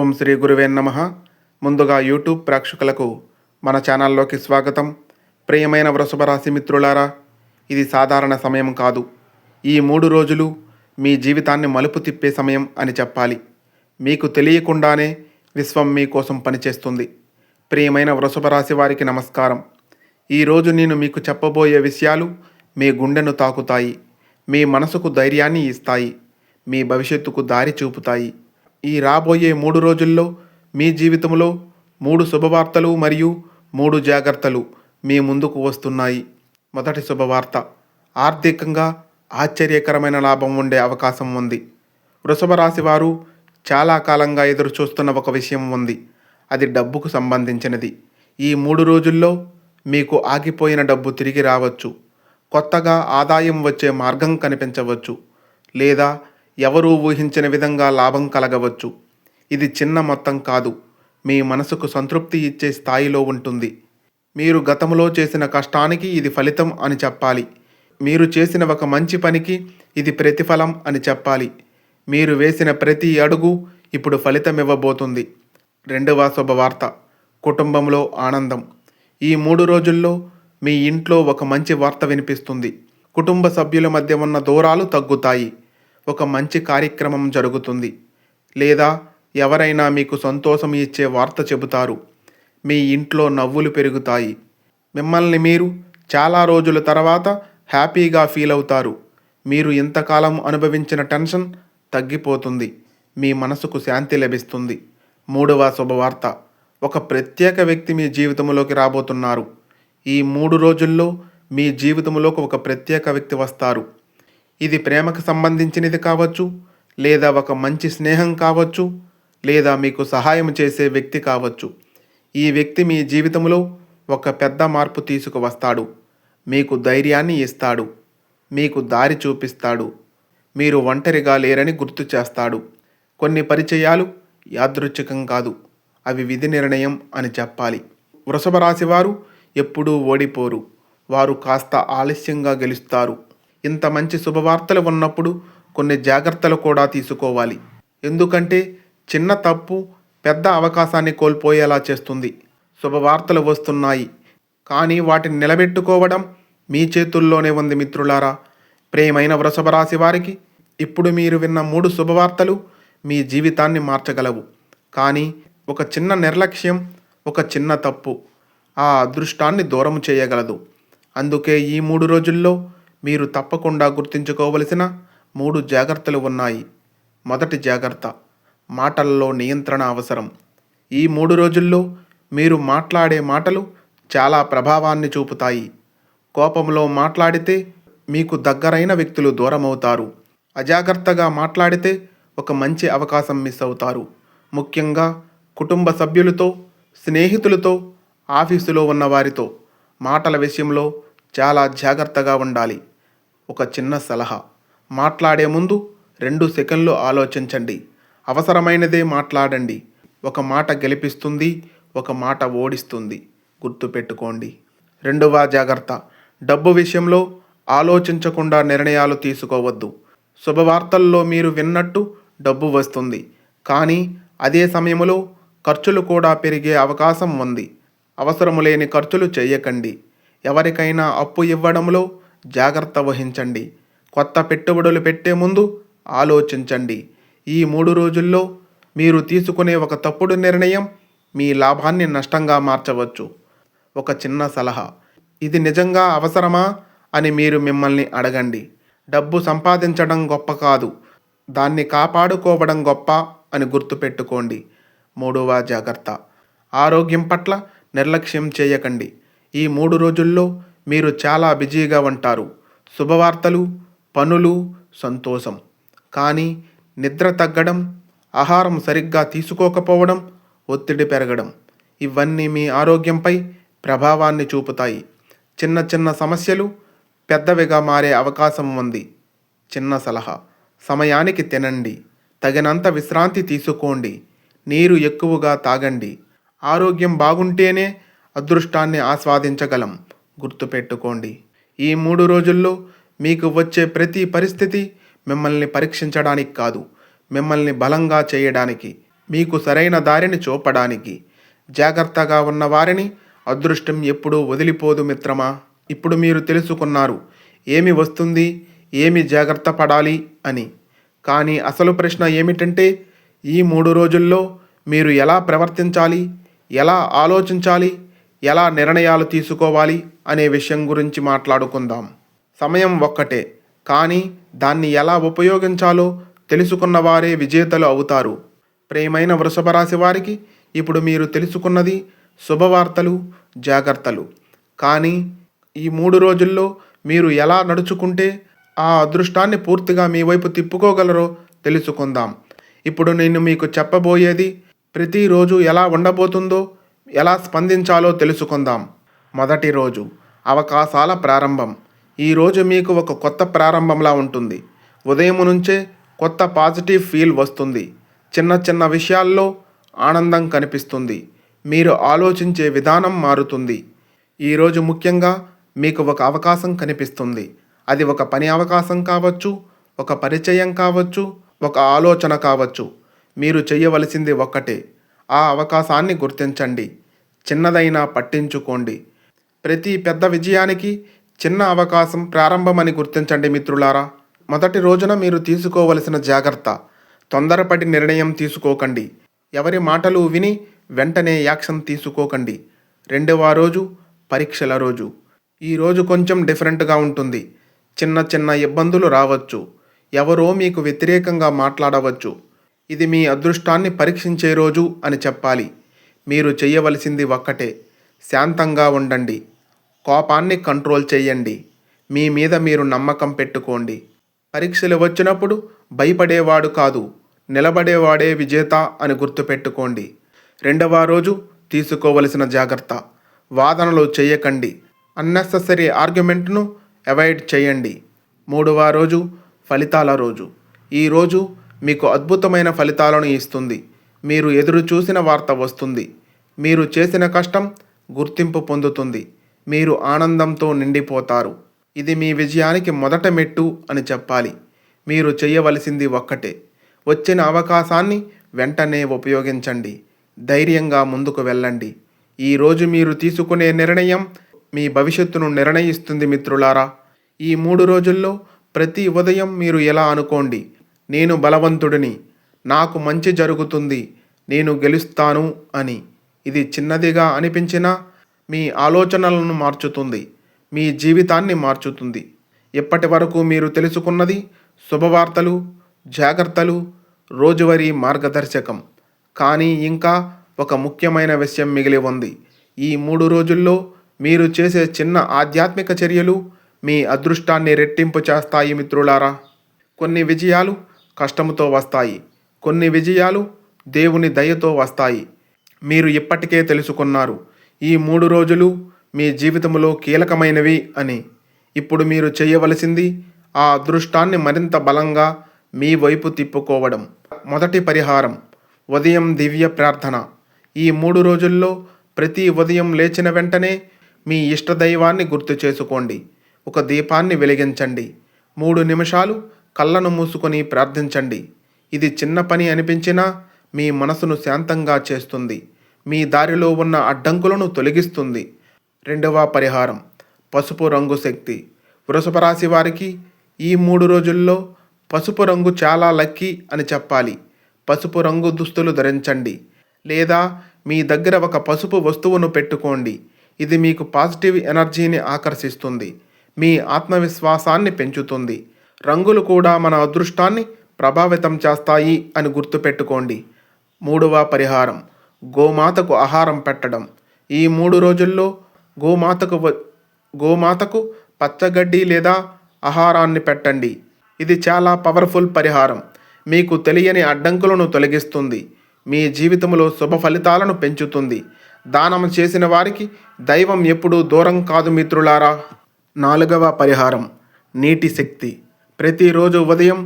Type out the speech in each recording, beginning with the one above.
ఓం శ్రీ గురువే నమః. ముందుగా యూట్యూబ్ ప్రేక్షకులకు మన ఛానల్లోకి స్వాగతం. ప్రియమైన వృషభ రాశి మిత్రులారా, ఇది సాధారణ సమయం కాదు. ఈ 3 రోజులు మీ జీవితాన్ని మలుపు తిప్పే సమయం అని చెప్పాలి. మీకు తెలియకుండానే విశ్వం మీకోసం పనిచేస్తుంది. ప్రియమైన వృషభ రాశి వారికి నమస్కారం. ఈరోజు నేను మీకు చెప్పబోయే విషయాలు మీ గుండెను తాకుతాయి, మీ మనసుకు ధైర్యాన్ని ఇస్తాయి, మీ భవిష్యత్తుకు దారి చూపుతాయి. ఈ రాబోయే 3 రోజుల్లో మీ జీవితంలో 3 శుభవార్తలు మరియు 3 జాగ్రత్తలు మీ ముందుకు వస్తున్నాయి. మొదటి శుభవార్త, ఆర్థికంగా ఆశ్చర్యకరమైన లాభం ఉండే అవకాశం ఉంది. వృషభ రాశి వారు చాలా కాలంగా ఎదురు చూస్తున్న ఒక విషయం ఉంది. అది డబ్బుకు సంబంధించినది. ఈ 3 రోజుల్లో మీకు ఆగిపోయిన డబ్బు తిరిగి రావచ్చు. కొత్తగా ఆదాయం వచ్చే మార్గం కనిపించవచ్చు, లేదా ఎవరూ ఊహించిన విధంగా లాభం కలగవచ్చు. ఇది చిన్న మొత్తం కాదు, మీ మనసుకు సంతృప్తి ఇచ్చే స్థాయిలో ఉంటుంది. మీరు గతంలో చేసిన కష్టానికి ఇది ఫలితం అని చెప్పాలి. మీరు చేసిన ఒక మంచి పనికి ఇది ప్రతిఫలం అని చెప్పాలి. మీరు వేసిన ప్రతి అడుగు ఇప్పుడు ఫలితం ఇవ్వబోతుంది. రెండవ శుభవార్త, కుటుంబంలో ఆనందం. ఈ 3 రోజుల్లో మీ ఇంట్లో ఒక మంచి వార్త వినిపిస్తుంది. కుటుంబ సభ్యుల మధ్య ఉన్న దూరాలు తగ్గుతాయి. ఒక మంచి కార్యక్రమం జరుగుతుంది, లేదా ఎవరైనా మీకు సంతోషం ఇచ్చే వార్త చెబుతారు. మీ ఇంట్లో నవ్వులు పెరుగుతాయి. మిమ్మల్ని మీరు చాలా రోజుల తర్వాత హ్యాపీగా ఫీల్ అవుతారు. మీరు ఇంతకాలం అనుభవించిన టెన్షన్ తగ్గిపోతుంది. మీ మనసుకు శాంతి లభిస్తుంది. మూడవ శుభవార్త, ఒక ప్రత్యేక వ్యక్తి మీ జీవితంలోకి రాబోతున్నారు. ఈ 3 రోజుల్లో మీ జీవితంలోకి ఒక ప్రత్యేక వ్యక్తి వస్తారు. ఇది ప్రేమకు సంబంధించినది కావచ్చు, లేదా ఒక మంచి స్నేహం కావచ్చు, లేదా మీకు సహాయం చేసే వ్యక్తి కావచ్చు. ఈ వ్యక్తి మీ జీవితంలో ఒక పెద్ద మార్పు తీసుకువస్తాడు. మీకు ధైర్యాన్ని ఇస్తాడు, మీకు దారి చూపిస్తాడు. మీరు ఒంటరిగా లేరని గుర్తు చేస్తాడు. కొన్ని పరిచయాలు యాదృచ్ఛికం కాదు, అవి విధి నిర్ణయం అని చెప్పాలి. వృషభ రాశి వారు ఎప్పుడూ ఓడిపోరు. వారు కాస్త ఆలస్యంగా గెలుస్తారు. ఇంత మంచి శుభవార్తలు ఉన్నప్పుడు కొన్ని జాగ్రత్తలు కూడా తీసుకోవాలి. ఎందుకంటే చిన్న తప్పు పెద్ద అవకాశాన్ని కోల్పోయేలా చేస్తుంది. శుభవార్తలు వస్తున్నాయి, కానీ వాటిని నిలబెట్టుకోవడం మీ చేతుల్లోనే ఉంది మిత్రులారా. ప్రియమైన వృషభ రాశి వారికి ఇప్పుడు మీరు విన్న 3 శుభవార్తలు మీ జీవితాన్ని మార్చగలవు. కానీ ఒక చిన్న నిర్లక్ష్యం, ఒక చిన్న తప్పు ఆ అదృష్టాన్ని దూరం చేయగలదు. అందుకే ఈ 3 రోజుల్లో మీరు తప్పకుండా గుర్తుంచుకోవలసిన 3 జాగ్రత్తలు ఉన్నాయి. మొదటి జాగ్రత్త, మాటల్లో నియంత్రణ అవసరం. ఈ 3 రోజుల్లో మీరు మాట్లాడే మాటలు చాలా ప్రభావాన్ని చూపుతాయి. కోపంలో మాట్లాడితే మీకు దగ్గరైన వ్యక్తులు దూరమవుతారు. అజాగ్రత్తగా మాట్లాడితే ఒక మంచి అవకాశం మిస్ అవుతారు. ముఖ్యంగా కుటుంబ సభ్యులతో, స్నేహితులతో, ఆఫీసులో ఉన్నవారితో మాటల విషయంలో చాలా జాగ్రత్తగా ఉండాలి. ఒక చిన్న సలహా, మాట్లాడే ముందు 2 సెకన్లు ఆలోచించండి. అవసరమైనదే మాట్లాడండి. ఒక మాట గెలిపిస్తుంది, ఒక మాట ఓడిస్తుంది. గుర్తుపెట్టుకోండి. రెండవ జాగ్రత్త, డబ్బు విషయంలో ఆలోచించకుండా నిర్ణయాలు తీసుకోవద్దు. శుభవార్తల్లో మీరు విన్నట్టు డబ్బు వస్తుంది, కానీ అదే సమయంలో ఖర్చులు కూడా పెరిగే అవకాశం ఉంది. అవసరము లేని ఖర్చులు చేయకండి. ఎవరికైనా అప్పు ఇవ్వడంలో జాగ్రత్త వహించండి. కొత్త పెట్టుబడులు పెట్టే ముందు ఆలోచించండి. ఈ 3 రోజుల్లో మీరు తీసుకునే ఒక తప్పుడు నిర్ణయం మీ లాభాన్ని నష్టంగా మార్చవచ్చు. ఒక చిన్న సలహా, ఇది నిజంగా అవసరమా అని మీరు మిమ్మల్ని అడగండి. డబ్బు సంపాదించడం గొప్ప కాదు, దాన్ని కాపాడుకోవడం గొప్ప అని గుర్తుపెట్టుకోండి. మూడవ జాగ్రత్త, ఆరోగ్యం పట్ల నిర్లక్ష్యం చేయకండి. ఈ 3 రోజుల్లో మీరు చాలా బిజీగా ఉంటారు. శుభవార్తలు, పనులు, సంతోషం. కానీ నిద్ర తగ్గడం, ఆహారం సరిగ్గా తీసుకోకపోవడం, ఒత్తిడి పెరగడం, ఇవన్నీ మీ ఆరోగ్యంపై ప్రభావాన్ని చూపుతాయి. చిన్న చిన్న సమస్యలు పెద్దవిగా మారే అవకాశం ఉంది. చిన్న సలహా, సమయానికి తినండి, తగినంత విశ్రాంతి తీసుకోండి, నీరు ఎక్కువగా తాగండి. ఆరోగ్యం బాగుంటేనే అదృష్టాన్ని ఆస్వాదించగలం. గుర్తుపెట్టుకోండి. ఈ 3 రోజుల్లో మీకు వచ్చే ప్రతి పరిస్థితి మిమ్మల్ని పరీక్షించడానికి కాదు, మిమ్మల్ని బలంగా చేయడానికి. మీకు సరైన దారిని చూపడానికి. జాగ్రత్తగా ఉన్న వారిని అదృష్టం ఎప్పుడూ వదిలిపోదు మిత్రమా. ఇప్పుడు మీరు తెలుసుకున్నారు ఏమి వస్తుంది, ఏమి జాగ్రత్త పడాలి అని. కానీ అసలు ప్రశ్న ఏమిటంటే, ఈ 3 రోజుల్లో మీరు ఎలా ప్రవర్తించాలి, ఎలా ఆలోచించాలి, ఎలా నిర్ణయాలు తీసుకోవాలి అనే విషయం గురించి మాట్లాడుకుందాం. సమయం ఒక్కటే, కానీ దాన్ని ఎలా ఉపయోగించాలో తెలుసుకున్న వారే విజేతలు అవుతారు. ప్రియమైన వృషభ రాశి వారికి ఇప్పుడు మీరు తెలుసుకున్నది శుభవార్తలు, జాగ్రత్తలు. కానీ ఈ 3 రోజుల్లో మీరు ఎలా నడుచుకుంటే ఆ అదృష్టాన్ని పూర్తిగా మీ వైపు తిప్పుకోగలరో తెలుసుకుందాం. ఇప్పుడు నేను మీకు చెప్పబోయేది ప్రతిరోజు ఎలా ఉండబోతుందో, ఎలా స్పందించాలో తెలుసుకుందాం. మొదటి రోజు అవకాశాల ప్రారంభం. ఈరోజు మీకు ఒక కొత్త ప్రారంభంలా ఉంటుంది. ఉదయం నుంచే కొత్త పాజిటివ్ ఫీల్ వస్తుంది. చిన్న చిన్న విషయాల్లో ఆనందం కనిపిస్తుంది. మీరు ఆలోచించే విధానం మారుతుంది. ఈరోజు ముఖ్యంగా మీకు ఒక అవకాశం కనిపిస్తుంది. అది ఒక పని అవకాశం కావచ్చు, ఒక పరిచయం కావచ్చు, ఒక ఆలోచన కావచ్చు. మీరు చేయవలసింది ఒక్కటే, ఆ అవకాశాన్ని గుర్తించండి. చిన్నదైనా పట్టించుకోండి. ప్రతి పెద్ద విజయానికి చిన్న అవకాశం ప్రారంభమని గుర్తించండి మిత్రులారా. మొదటి రోజున మీరు తీసుకోవలసిన జాగ్రత్త, తొందరపడి నిర్ణయం తీసుకోకండి. ఎవరి మాటలు విని వెంటనే యాక్షన్ తీసుకోకండి. రెండవ రోజు పరీక్షల రోజు. ఈ రోజు కొంచెం డిఫరెంట్గా ఉంటుంది. చిన్న చిన్న ఇబ్బందులు రావచ్చు. ఎవరో మీకు వ్యతిరేకంగా మాట్లాడవచ్చు. ఇది మీ అదృష్టాన్ని పరీక్షించే రోజు అని చెప్పాలి. మీరు చేయవలసింది ఒక్కటే, శాంతంగా ఉండండి. కోపాన్ని కంట్రోల్ చేయండి. మీ మీద మీరు నమ్మకం పెట్టుకోండి. పరీక్షలు వచ్చినప్పుడు భయపడేవాడు కాదు, నిలబడేవాడే విజేత అని గుర్తుపెట్టుకోండి. రెండవ రోజు తీసుకోవలసిన జాగ్రత్త, వాదనలు చేయకండి. అన్నెసెసరీ ఆర్గ్యుమెంట్ను అవాయిడ్ చేయండి. మూడవ రోజు ఫలితాల రోజు. ఈరోజు మీకు అద్భుతమైన ఫలితాలను ఇస్తుంది. మీరు ఎదురు చూసిన వార్త వస్తుంది. మీరు చేసిన కష్టం గుర్తింపు పొందుతుంది. మీరు ఆనందంతో నిండిపోతారు. ఇది మీ విజయానికి మొదట మెట్టు అని చెప్పాలి. మీరు చేయవలసింది ఒక్కటే, వచ్చిన అవకాశాన్ని వెంటనే ఉపయోగించండి. ధైర్యంగా ముందుకు వెళ్ళండి. ఈరోజు మీరు తీసుకునే నిర్ణయం మీ భవిష్యత్తును నిర్ణయిస్తుంది మిత్రులారా. ఈ 3 రోజుల్లో ప్రతి ఉదయం మీరు ఎలా అనుకోండి, నేను బలవంతుడిని, నాకు మంచి జరుగుతుంది, నేను గెలుస్తాను అని. ఇది చిన్నదిగా అనిపించినా మీ ఆలోచనలను మార్చుతుంది, మీ జీవితాన్ని మార్చుతుంది. ఇప్పటి వరకు మీరు తెలుసుకున్నది శుభవార్తలు, జాగ్రత్తలు, రోజువారీ మార్గదర్శకం. కానీ ఇంకా ఒక ముఖ్యమైన విషయం మిగిలి ఉంది. ఈ 3 రోజుల్లో మీరు చేసే చిన్న ఆధ్యాత్మిక చర్యలు మీ అదృష్టాన్ని రెట్టింపు చేస్తాయి మిత్రులారా. కొన్ని విజయాలు కష్టంతో వస్తాయి, కొన్ని విజయాలు దేవుని దయతో వస్తాయి. మీరు ఇప్పటికే తెలుసుకున్నారు ఈ 3 రోజులు మీ జీవితంలో కీలకమైనవి అని. ఇప్పుడు మీరు చేయవలసింది ఆ అదృష్టాన్ని మరింత బలంగా మీ వైపు తిప్పుకోవడం. మొదటి పరిహారం, ఉదయం దివ్య ప్రార్థన. ఈ 3 రోజుల్లో ప్రతి ఉదయం లేచిన వెంటనే మీ ఇష్టదైవాన్ని గుర్తు చేసుకోండి. ఒక దీపాన్ని వెలిగించండి. 3 నిమిషాలు కళ్ళను మూసుకొని ప్రార్థించండి. ఇది చిన్న పని అనిపించినా మీ మనసును శాంతంగా చేస్తుంది. మీ దారిలో ఉన్న అడ్డంకులను తొలగిస్తుంది. రెండవ పరిహారం, పసుపు రంగు శక్తి. వృషభ రాశి వారికి ఈ 3 రోజుల్లో పసుపు రంగు చాలా లక్కీ అని చెప్పాలి. పసుపు రంగు దుస్తులు ధరించండి, లేదా మీ దగ్గర ఒక పసుపు వస్తువును పెట్టుకోండి. ఇది మీకు పాజిటివ్ ఎనర్జీని ఆకర్షిస్తుంది, మీ ఆత్మవిశ్వాసాన్ని పెంచుతుంది. రంగులు కూడా మన అదృష్టాన్ని ప్రభావితం చేస్తాయి అని గుర్తుపెట్టుకోండి. మూడవ పరిహారం, గోమాతకు ఆహారం పెట్టడం. ఈ 3 రోజుల్లో గోమాతకు పచ్చగడ్డి లేదా ఆహారాన్ని పెట్టండి. ఇది చాలా పవర్ఫుల్ పరిహారం. మీకు తెలియని అడ్డంకులను తొలగిస్తుంది, మీ జీవితంలో శుభ ఫలితాలను పెంచుతుంది. దానం చేసిన వారికి దైవం ఎప్పుడూ దూరం కాదు మిత్రులారా. 4వ పరిహారం, నీటి శక్తి. ప్రతిరోజు ఉదయం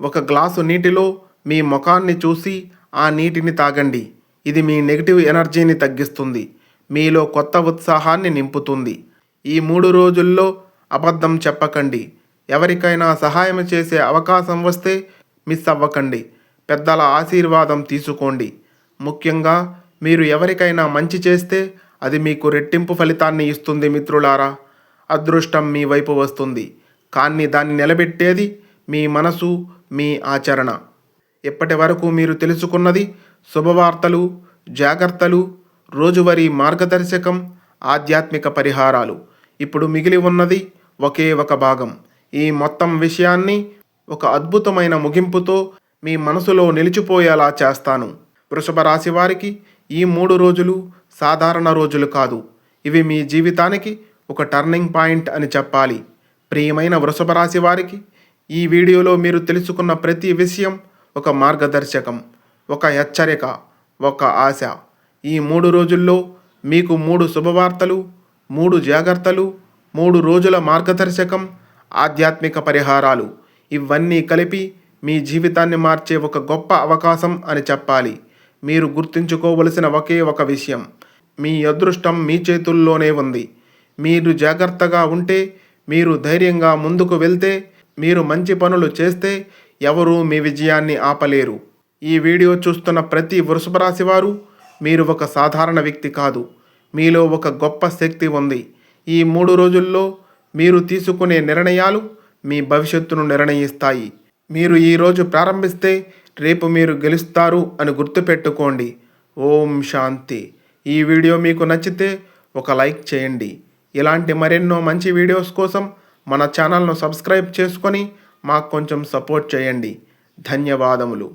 ఒక గ్లాసు నీటిలో మీ ముఖాన్ని చూసి ఆ నీటిని తాగండి. ఇది మీ నెగిటివ్ ఎనర్జీని తగ్గిస్తుంది, మీలో కొత్త ఉత్సాహాన్ని నింపుతుంది. ఈ 3 రోజుల్లో అబద్ధం చెప్పకండి. ఎవరికైనా సహాయం చేసే అవకాశం వస్తే మిస్ అవ్వకండి. పెద్దల ఆశీర్వాదం తీసుకోండి. ముఖ్యంగా మీరు ఎవరికైనా మంచి చేస్తే అది మీకు రెట్టింపు ఫలితాన్ని ఇస్తుంది మిత్రులారా. అదృష్టం మీ వైపు వస్తుంది, కానీ దాన్ని నిలబెట్టేది మీ మనసు, మీ ఆచరణ. ఇప్పటి వరకు మీరు తెలుసుకున్నది శుభవార్తలు, జాగ్రత్తలు, రోజువారీ మార్గదర్శకం, ఆధ్యాత్మిక పరిహారాలు. ఇప్పుడు మిగిలి ఉన్నది ఒకే ఒక భాగం. ఈ మొత్తం విషయాన్ని ఒక అద్భుతమైన ముగింపుతో మీ మనసులో నిలిచిపోయేలా చేస్తాను. వృషభ రాశి వారికి ఈ 3 రోజులు సాధారణ రోజులు కాదు. ఇవి మీ జీవితానికి ఒక టర్నింగ్ పాయింట్ అని చెప్పాలి. ప్రియమైన వృషభ రాశి వారికి ఈ వీడియోలో మీరు తెలుసుకున్న ప్రతి విషయం ఒక మార్గదర్శకం, ఒక హెచ్చరిక, ఒక ఆశ. ఈ 3 రోజుల్లో మీకు 3 శుభవార్తలు, 3 జాగ్రత్తలు, 3 రోజుల మార్గదర్శకం, ఆధ్యాత్మిక పరిహారాలు, ఇవన్నీ కలిపి మీ జీవితాన్ని మార్చే ఒక గొప్ప అవకాశం అని చెప్పాలి. మీరు గుర్తుంచుకోవలసిన ఒకే ఒక విషయం, మీ అదృష్టం మీ చేతుల్లోనే ఉంది. మీరు జాగ్రత్తగా ఉంటే, మీరు ధైర్యంగా ముందుకు వెళ్తే, మీరు మంచి పనులు చేస్తే ఎవరూ మీ విజయాన్ని ఆపలేరు. ఈ వీడియో చూస్తున్న ప్రతి వృషభ రాశి వారు, మీరు ఒక సాధారణ వ్యక్తి కాదు. మీలో ఒక గొప్ప శక్తి ఉంది. ఈ 3 రోజుల్లో మీరు తీసుకునే నిర్ణయాలు మీ భవిష్యత్తును నిర్ణయిస్తాయి. మీరు ఈరోజు ప్రారంభిస్తే రేపు మీరు గెలుస్తారు అని గుర్తుపెట్టుకోండి. ఓం శాంతి. ఈ వీడియో మీకు నచ్చితే ఒక లైక్ చేయండి. ఇలాంటి మరెన్నో మంచి వీడియోస్ కోసం మన ఛానల్ను సబ్స్క్రైబ్ చేసుకొని మాకు కొంచెం సపోర్ట్ చేయండి. ధన్యవాదములు.